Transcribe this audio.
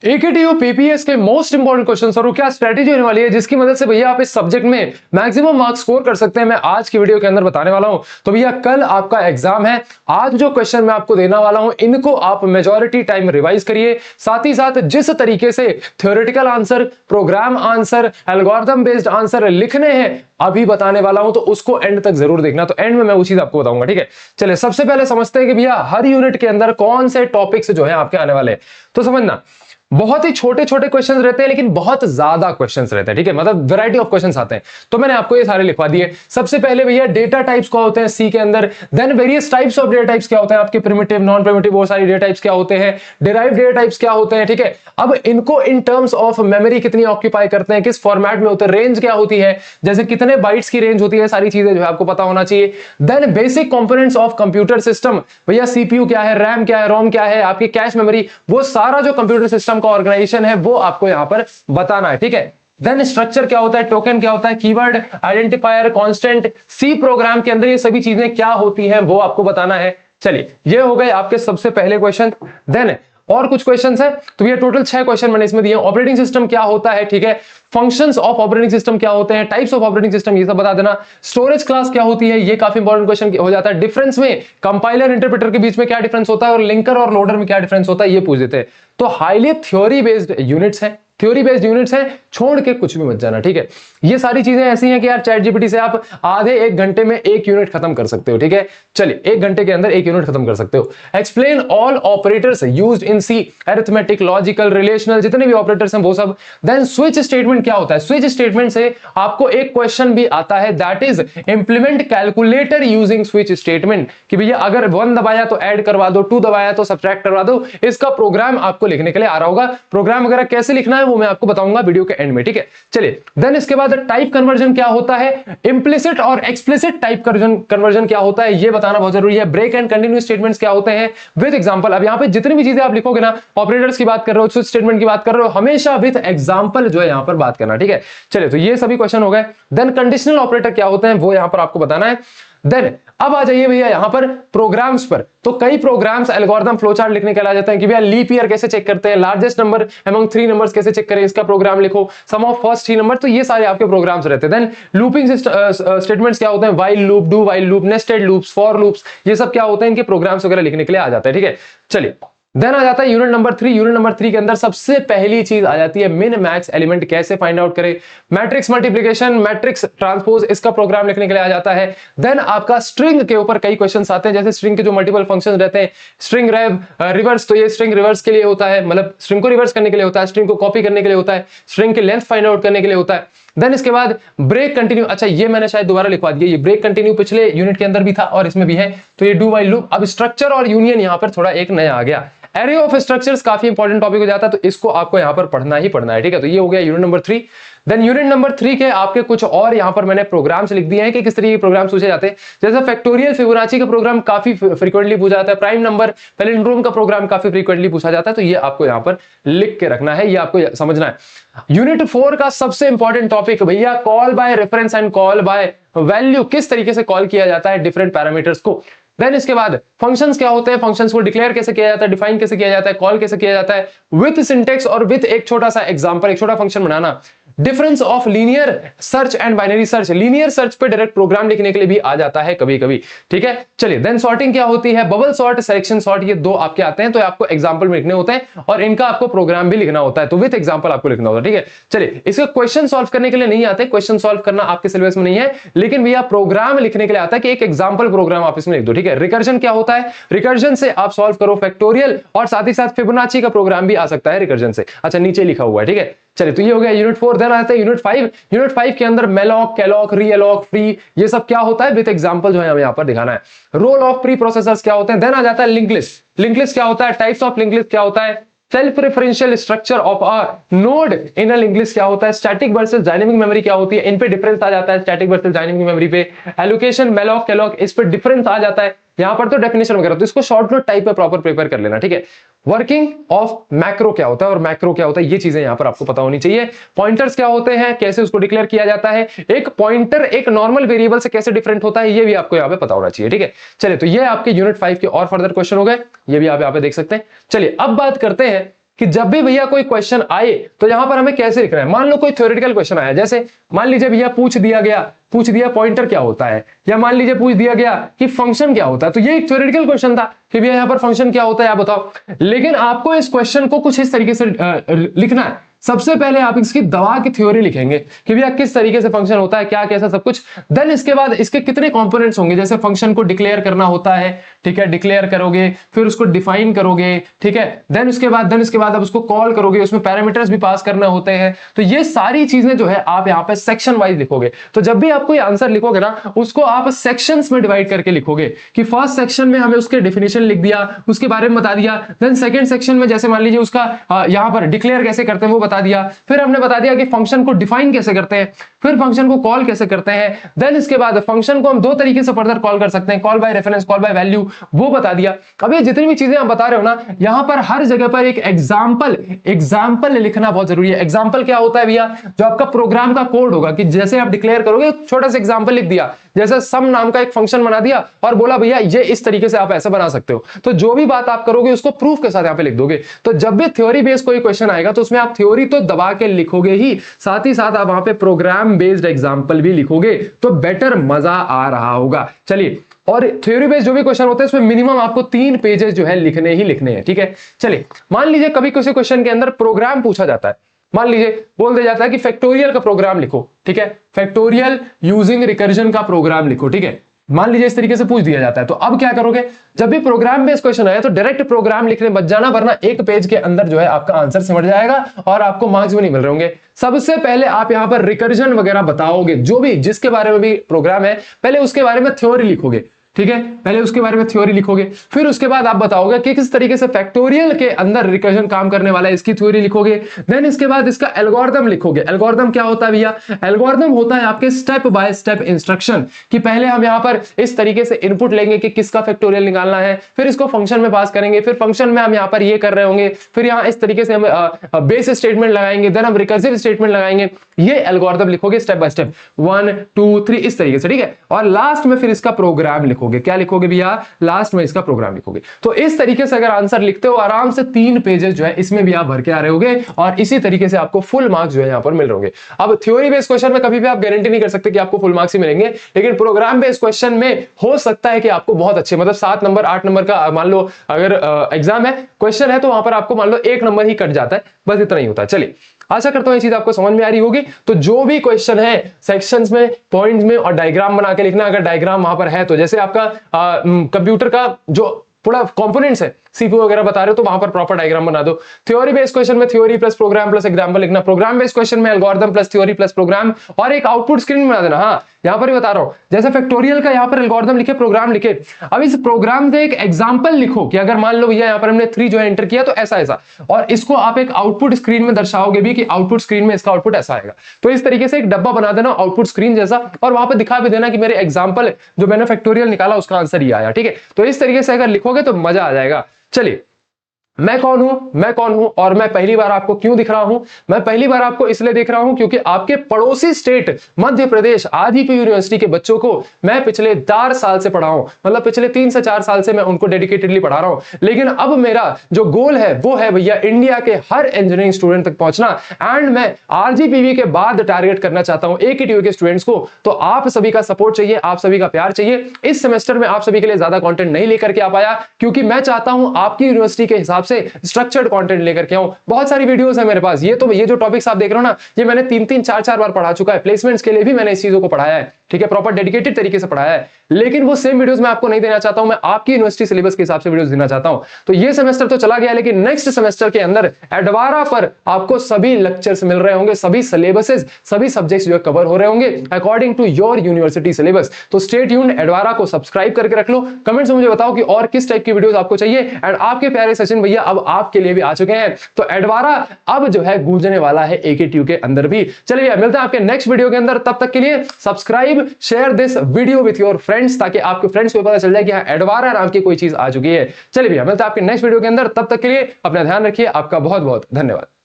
AKTU PPS के most important question और क्या स्ट्रेटेजी होने वाली है जिसकी मदद से भैया आप इस सब्जेक्ट में मैक्सिमम मार्क्स स्कोर कर सकते हैं, मैं आज की वीडियो के अंदर बताने वाला हूं। तो भैया कल आपका एग्जाम है, आज जो क्वेश्चन मैं आपको देने वाला हूं इनको आप मेजॉरिटी टाइम रिवाइज करिए। साथ ही साथ जिस तरीके से theoretical answer, program answer, algorithm based answer लिखने हैं अभी बताने वाला हूं, तो उसको एंड तक जरूर देखना। तो एंड में मैं वो चीज आपको बताऊंगा, ठीक है। चलिए सबसे पहले समझते हैं कि भैया हर यूनिट के अंदर कौन से टॉपिक्स जो है आपके आने वाले हैं। तो समझना, बहुत ही छोटे छोटे क्वेश्चंस रहते हैं लेकिन बहुत ज्यादा क्वेश्चंस रहते हैं, ठीक है। मतलब वैरायटी ऑफ क्वेश्चंस आते हैं, तो मैंने आपको ये सारे लिखवा दिए। सबसे पहले भैया डेटा टाइप्स क्या होते हैं सी के अंदर, then various types of data types क्या होते हैं, आपके प्रिमिटिव, नॉन प्रिमिटिव, वो सारी डेटा टाइप्स क्या होते हैं, डिराइव्ड डेटा टाइप्स क्या होते हैं, ठीक है। अब इनको इन टर्म्स ऑफ मेमोरी कितनी ऑक्यूपाई करते हैं, किस फॉर्मेट में होते हैं, रेंज क्या होती है, जैसे कितने बाइट्स की रेंज होती है, सारी चीजें जो है आपको पता होना चाहिए। Then basic components of computer system, भैया सीपीयू क्या है, रैम क्या है, रोम क्या है, आपकी कैश मेमोरी, वो सारा जो कंप्यूटर सिस्टम का ऑर्गेनाइजेशन है वो आपको यहां पर बताना है, ठीक है। देन स्ट्रक्चर क्या होता है, टोकन क्या होता है, keyword, identifier, constant, C program के अंदर ये सभी चीजें क्या होती हैं वो आपको बताना है। चलिए ये हो गए आपके सबसे पहले क्वेश्चन। देन और कुछ क्वेश्चंस है, तो ये टोटल 6 क्वेश्चन मैंने इसमें दिए। ऑपरेटिंग सिस्टम क्या होता है, ठीक है। फंक्शंस ऑफ ऑपरेटिंग सिस्टम क्या होते हैं, टाइप्स ऑफ ऑपरेटिंग सिस्टम ये सब बता देना। स्टोरेज क्लास क्या होती है, ये काफी इंपॉर्टेंट क्वेश्चन हो जाता है। डिफरेंस में कंपाइलर इंटरप्रेटर के बीच में क्या डिफरेंस होता है और लिंकर और लोडर में क्या डिफरेंस होता है ये पूछ देते हैं। तो हाईली थ्योरी बेस्ड यूनिट्स है, थ्योरी बेस्ड यूनिट्स है, छोड़ के कुछ भी मत जाना, ठीक है। ये सारी चीजें ऐसी हैं कि यार चैट जीपीटी से आप आधे एक घंटे में एक यूनिट खत्म कर सकते हो, ठीक है। चलिए एक घंटे के अंदर एक यूनिट खत्म कर सकते हो। Explain all operators used in C, arithmetic, logical, relational, जितने भी ऑपरेटर्स हैं वो सब। देन स्विच स्टेटमेंट क्या होता है, स्विच स्टेटमेंट से आपको एक क्वेश्चन भी आता है, that is implement calculator using switch statement, कि भैया अगर 1 दबाया तो ऐड करवा दो, 2 दबाया तो सब्ट्रैक्ट करवा दो। इसका प्रोग्राम आपको लिखने के लिए आ रहा होगा, प्रोग्राम वगैरह कैसे लिखना है वो मैं आपको बताऊंगा वीडियो के एंड में, ठीक है। चलिए देन इसके बाद टाइप कन्वर्जन क्या होता है, इंप्लिसिट और एक्सप्लिसिट टाइप कन्वर्जन क्या होता है ये बताना बहुत जरूरी है। ब्रेक एंड कंटिन्यू स्टेटमेंट्स क्या होते हैं विद एग्जांपल। अब यहां पे जितनी भी चीजें आप लिखोगे ना, ऑपरेटर्स की बात कर रहे हो, स्विच स्टेटमेंट की बात कर रहे हो, हमेशा विद एग्जांपल जो है यहां पर बात करना, ठीक है। चलिए तो ये सभी क्वेश्चन हो गए। देन कंडीशनल ऑपरेटर क्या होते हैं वो यहां पर आपको बताना है। देन अब आ जाइए भैया यहां पर प्रोग्राम्स पर। तो कई प्रोग्राम्स एल्गोरिथम फ्लोचार्ट लिखने के लिए आ जाते हैं कि भैया लीप ईयर कैसे चेक करते हैं, लार्जेस्ट नंबर अमंग 3 नंबर्स कैसे चेक करें, इसका प्रोग्राम लिखो, सम ऑफ फर्स्ट 3 नंबर, तो ये सारे आपके प्रोग्राम्स रहते हैं। देन लूपिंग स्टेटमेंट्स क्या होते हैं, while loop, do while loop, nested loops, for loops, ये सब क्या होते हैं, इनके प्रोग्राम्स वगैरह लिखने के लिए आ जाते हैं, ठीक है। चलिए देन आ जाता है यूनिट नंबर 3। यूनिट नंबर 3 के अंदर सबसे पहली चीज आ जाती है मिन मैक्स एलिमेंट कैसे फाइंड आउट करें, मैट्रिक्स मल्टीप्लिकेशन, मैट्रिक्स ट्रांसपोज, इसका प्रोग्राम लिखने के लिए आ जाता है। देन आपका स्ट्रिंग के ऊपर कई क्वेश्चंस आते हैं, जैसे स्ट्रिंग के जो मल्टीपल फंक्शंस रहते हैं, स्ट्रिंग रिवर्स, तो ये स्ट्रिंग रिवर्स के लिए होता है, मतलब स्ट्रिंग को रिवर्स करने के लिए होता है, स्ट्रिंग को कॉपी करने के लिए होता है, स्ट्रिंग की लेंथ फाइंड आउट करने के लिए होता है। देन इसके बाद ब्रेक कंटिन्यू, अच्छा ये मैंने शायद दोबारा लिखवा दिया, ये ब्रेक कंटिन्यू पिछले यूनिट के अंदर भी था और इसमें भी है, तो ये डू व्हाइल लूप। अब स्ट्रक्चर और यूनियन यहां पर थोड़ा एक नया आ गया। एरे ऑफ स्ट्रक्चर्स काफी इंपॉर्टेंट टॉपिक हो जाता है, तो इसको आपको यहां पर पढ़ना ही पढ़ना है, ठीक है। तो ये हो गया unit number 3। Then unit number 3 के आपके कुछ और यहां पर मैंने प्रोग्राम्स लिख दिए हैं कि किस तरीके के प्रोग्राम्स पूछे जाते हैं। जैसे फैक्टोरियल फिबोनाची का प्रोग्राम काफी फ्रीक्वेंटली पूछा जाता है, प्राइम नंबर पैलिंड्रोम का प्रोग्राम काफी फ्रीक्वेंटली पूछा जाता है, तो ये आपको यहां पर लिख के रखना है, ये आपको समझना है। यूनिट 4 का सबसे इंपॉर्टेंट टॉपिक भैया call by reference and call by value, किस तरीके से कॉल किया जाता है डिफरेंट पैरामीटर्स को। देन इसके बाद फंक्शंस क्या होते हैं, फंक्शंस को डिक्लेयर कैसे किया जाता है, डिफाइन कैसे किया जाता है, कॉल कैसे किया जाता है, विथ सिंटेक्स और विथ एक छोटा सा एग्जांपल, एक छोटा function banana. Difference of linear search and binary search, linear search पे डायरेक्ट प्रोग्राम लिखने के लिए भी आ जाता है कभी कभी, ठीक है। चलिए देन सॉर्टिंग क्या होती है, बबल सॉर्ट, सिलेक्शन सॉर्ट, ये 2 आपके आते हैं, तो आपको एग्जांपल में लिखने होते हैं और इनका आपको प्रोग्राम भी लिखना होता है, तो विथ एग्जांपल आपको लिखना होता है, ठीक है। चलिए इसका क्वेश्चन सॉल्व करने के लिए नहीं आते, क्वेश्चन सॉल्व करना आपके सिलेबस में नहीं है, लेकिन भैया प्रोग्राम लिखने के लिए आता है कि एक एग्जांपल प्रोग्राम आप इसमें लिख दो, ठीक है। रिकर्जन क्या होता है, रिकर्जन से आप सॉल्व करो फैक्टोरियल, और साथ ही साथ फिबोनाची का प्रोग्राम भी आ सकता है रिकर्जन से, अच्छा नीचे लिखा हुआ है, ठीक है। चलिए तो ये हो गया यूनिट 4। देन आता है यूनिट 5। यूनिट 5 के अंदर मेलॉक, कैलॉक, रीअलॉक, फ्री, ये सब क्या होता है विद एग्जांपल जो है हमें यहां पर दिखाना है। रोल ऑफ प्री प्रोसेसर्स क्या होते हैं। देन आ जाता है लिंक लिस्ट। लिंक लिस्ट क्या होता है, टाइप्स ऑफ लिंक लिस्ट क्या होता है, self referential structure of a node in a link list क्या होता है, स्टैटिक वर्सेस डायनेमिक मेमोरी क्या होती है, इन पे डिफरेंस आ जाता है, स्टैटिक वर्सेस डायनेमिक मेमोरी पे। एलोकेशन, मेलॉक, कैलॉक, इस पे डिफरेंस आ जाता है, यहां पर तो डेफिनेशन वगैरह, तो इसको शॉर्ट नोट टाइप पे प्रॉपर प्रिपेयर कर लेना, ठीक है। वर्किंग ऑफ मैक्रो क्या होता है और मैक्रो क्या होता है, ये चीजें यहां पर आपको पता होनी चाहिए। पॉइंटर्स क्या होते हैं, कैसे उसको डिक्लेयर किया जाता है, एक पॉइंटर एक नॉर्मल वेरिएबल से कैसे डिफरेंट होता है, ये भी आपको यहां पे पता होना चाहिए, ठीक है। चलिए तो ये आपके यूनिट 5 के और फर्दर क्वेश्चन हो गए, ये भी आप यहां पे देख सकते हैं। चलिए अब बात करते हैं कि जब भी भैया कोई क्वेश्चन आए तो यहां पर हमें कैसे लिखना है। मान लो कोई थ्योरेटिकल क्वेश्चन आया, जैसे मान लीजिए भैया पूछ दिया पॉइंटर क्या होता है, या मान लीजिए पूछ दिया गया कि फंक्शन क्या होता है, तो ये एक थ्योरेटिकल क्वेश्चन था कि भैया यहां पर फंक्शन क्या होता है आप बताओ। लेकिन आपको इस क्वेश्चन को कुछ इस तरीके से लिखना है। सबसे पहले आप इसकी दवा की थ्योरी लिखेंगे कि भैया किस तरीके से फंक्शन होता है, क्या कैसा सब कुछ। देन इसके बाद इसके कितने कंपोनेंट्स होंगे, जैसे फंक्शन को डिक्लेयर करना होता है, ठीक है, डिक्लेयर करोगे, फिर उसको डिफाइन करोगे, ठीक है, देन उसके बाद आप उसको कॉल करोगे, उसमें पैरामीटर्स भी पास करना होते हैं। तो ये सारी चीजें जो है आप यहाँ पे सेक्शन वाइज लिखोगे। तो जब भी आप कोई आंसर लिखोगे ना, उसको आप सेक्शंस में डिवाइड करके लिखोगे कि फर्स्ट सेक्शन में हमें उसके डेफिनेशन लिख दिया, उसके बारे में बता दिया। देन सेकंड सेक्शन में जैसे मान लीजिए उसका यहाँ पर डिक्लेयर कैसे करते हैं वो बता दिया, फिर हमने बता दिया कि फंक्शन को डिफाइन कैसे करते हैं, फिर फंक्शन को कॉल कैसे करते हैं। देन इसके बाद फंक्शन को हम दो तरीके से फर्दर कॉल कर सकते हैं, call by reference, call by value, वो बता दिया। अब ये जितनी भी चीजें आप बता रहे हो ना, यहां पर हर जगह पर एक एग्जाम्पल लिखना बहुत जरूरी है। एग्जाम्पल क्या होता है भैया, जो आपका प्रोग्राम का कोड होगा, कि जैसे आप डिक्लेयर करोगे छोटा सा एग्जाम्पल लिख दिया, जैसे सम नाम का एक फंक्शन बना दिया और बोला भैया ये इस तरीके से आप ऐसे बना सकते हो। तो जो भी बात आप करोगे उसको प्रूफ के साथ यहां पे लिख दोगे। तो जब भी थ्योरी बेस्ड कोई क्वेश्चन आएगा तो उसमें आप थ्योरी तो दबा के लिखोगे ही, साथ ही साथ आप वहां पे प्रोग्राम बेस्ड एग्जाम्पल भी लिखोगे, तो बेटर मजा आ रहा होगा। चलिए, और थ्योरी बेस्ड जो भी क्वेश्चन होते हैं उसमें मिनिमम आपको 3 पेजेस जो है लिखने हैं, ठीक है। चलिए, मान लीजिए कभी किसी क्वेश्चन के अंदर प्रोग्राम पूछा जाता है, मान लीजिए बोल दिया जाता है कि फैक्टोरियल का प्रोग्राम लिखो, ठीक है, फैक्टोरियल यूजिंग रिकर्जन का प्रोग्राम लिखो, ठीक है, मान लीजिए इस तरीके से पूछ दिया जाता है। तो अब क्या करोगे, जब भी प्रोग्राम बेस्ड क्वेश्चन आए तो डायरेक्ट प्रोग्राम लिखने बच जाना, वरना एक पेज के अंदर जो है आपका आंसर सिमट जाएगा और आपको मार्क्स भी नहीं मिल रहे होंगे। सबसे पहले आप यहां पर रिकर्जन वगैरह बताओगे, जो भी जिसके बारे में भी प्रोग्राम है, पहले उसके बारे में थ्योरी लिखोगे, ठीक है, पहले उसके बारे में थ्योरी लिखोगे, फिर उसके बाद आप बताओगे कि किस तरीके से फैक्टोरियल के अंदर रिकर्जन काम करने वाला है, इसकी थ्योरी लिखोगे। देन इसके बाद इसका एल्गोरिथम लिखोगे। एल्गोरिथम क्या होता है भैया, एल्गोरिथम होता है आपके स्टेप बाय स्टेप इंस्ट्रक्शन, कि पहले हम यहां पर इस तरीके से इनपुट लेंगे कि किसका फैक्टोरियल निकालना है, फिर इसको फंक्शन में पास करेंगे, फिर फंक्शन में हम यहां पर ये कर रहे होंगे, फिर यहां इस तरीके से हम बेस स्टेटमेंट लगाएंगे, देन हम रिकर्सिव स्टेटमेंट लगाएंगे। ये एल्गोरिथम लिखोगे स्टेप बाय स्टेप, 1 2 3 इस तरीके से, ठीक है। और लास्ट में फिर इसका प्रोग्राम लिखोगे। क्या लिखोगे भैया, लास्ट में इसका प्रोग्राम लिखोगे। तो इस तरीके से अगर आंसर लिखते हो, आराम से 3 पेजेस जो है इसमें भी आप भर के आ रहे होगे, और इसी तरीके से आपको फुल मार्क्स जो है यहां पर मिल रहे होंगे। अब थ्योरी बेस्ड क्वेश्चन में कभी भी आप गारंटी नहीं कर सकते कि आपको फुल मार्क्स ही मिलेंगे, लेकिन प्रोग्राम बेस्ड क्वेश्चन में हो सकता है कि आपको बहुत अच्छे, मतलब 7 नंबर 8 नंबर का मान लो अगर एग्जाम है, क्वेश्चन है, तो वहां पर आपको मान लो 1 नंबर ही कट जाता है, बस इतना ही होता है। चलिए, आशा करता हूं ये चीज आपको समझ में आ रही होगी। तो जो भी क्वेश्चन है सेक्शंस में, पॉइंट्स में, और डायग्राम बना के लिखना। अगर डायग्राम वहां पर है तो जैसे आपका कंप्यूटर का जो पूरा कंपोनेंट्स है, सीपीयू वगैरह बता रहे हो, तो वहां पर प्रॉपर डायग्राम बना दो। थ्योरी बेस्ड क्वेश्चन में theory plus program plus example लिखना। प्रोग्राम बेस्ड क्वेश्चन में algorithm plus theory plus program, और एक आउटपुट स्क्रीन बना देना। हाँ, यहां पर ही बता रहा हूं, जैसे फैक्टोरियल का यहां पर एल्गोरिथम लिखे, प्रोग्राम लिखे। अब इस प्रोग्राम से एक एग्जांपल लिखो कि अगर मान लो भैया यहां पर हमने 3 जो है एंटर किया तो ऐसा ऐसा, और इसको आप एक आउटपुट स्क्रीन में दर्शाओगे भी कि आउटपुट स्क्रीन में इसका आउटपुट ऐसा आएगा। तो इस तरीके से एक डब्बा बना देना आउटपुट स्क्रीन जैसा, और वहां पर दिखा भी देना कि मेरे एग्जांपल जो मैंने फैक्टोरियल निकाला उसका आंसर ये आया, ठीक है। तो इस तरीके से अगर लिखोगे तो मजा आ जाएगा। चलिए, मैं कौन हूं और मैं पहली बार आपको क्यों दिख रहा हूं। मैं पहली बार आपको इसलिए देख रहा हूं क्योंकि आपके पड़ोसी स्टेट मध्य प्रदेश आदिपुर यूनिवर्सिटी के बच्चों को मैं पिछले 4 साल से पढ़ा हूं, मतलब पिछले 3 से 4 साल से मैं उनको डेडिकेटेडली पढ़ा रहा हूं। लेकिन अब मेरा जो गोल है वो है भैया इंडिया के हर इंजीनियरिंग स्टूडेंट तक पहुंचना, एंड मैं आरजीपीवी के बाद टारगेट करना चाहता हूं एकेटीयू के स्टूडेंट्स को। तो आप सभी का सपोर्ट चाहिए, आप सभी का प्यार चाहिए। इस सेमेस्टर में आप सभी के लिए ज्यादा कंटेंट नहीं लेकर के आ पाया क्योंकि मैं चाहता हूं आपकी यूनिवर्सिटी के हिसाब से स्ट्रक्चर्ड कंटेंट लेकर के आऊं। बहुत सारी वीडियोस है मेरे पास, ये जो टॉपिक्स आप देख रहे हो ना, ये मैंने 3-3 4-4 बार पढ़ा चुका है। प्लेसमेंट्स के लिए भी मैंने इस चीजों को पढ़ाया है, ठीक है, प्रॉपर डेडिकेटेड तरीके से पढ़ाया है। लेकिन वो सेम वीडियोस मैं आपको नहीं देना चाहता हूं, मैं आपकी यूनिवर्सिटी सिलेबस के हिसाब से वीडियोस देना चाहता हूं। तो ये सेमेस्टर तो चला गया, लेकिन नेक्स्ट सेमेस्टर के अंदर एडवारा पर आपको सभी लेक्चर्स मिल रहे होंगे, सभी सिलेबसेस, सभी सब्जेक्ट्स जो कवर हो रहे होंगे according to your university syllabus. तो स्टे ट्यून्ड, एडवारा को सब्सक्राइब करके रख लो। कमेंट्स में मुझे बताओ कि और किस टाइप की वीडियोस आपको चाहिए। एंड आपके प्यारे सचिन भैया अब आपके लिए भी आ चुके हैं, तो एडवारा अब जो है गूंजने वाला है एकेटीयू के अंदर भी। चलिए मिलते हैं आपके नेक्स्ट वीडियो के अंदर, तब तक के लिए subscribe, share this video with your friends, ताकि आपके फ्रेंड्स को पता चल जाए कि हाँ एडवारा नाम की कोई चीज आ चुकी है। चलिए भैया मिलते हैं आपके नेक्स्ट वीडियो के अंदर, तब तक के लिए अपना ध्यान रखिए। आपका बहुत बहुत धन्यवाद।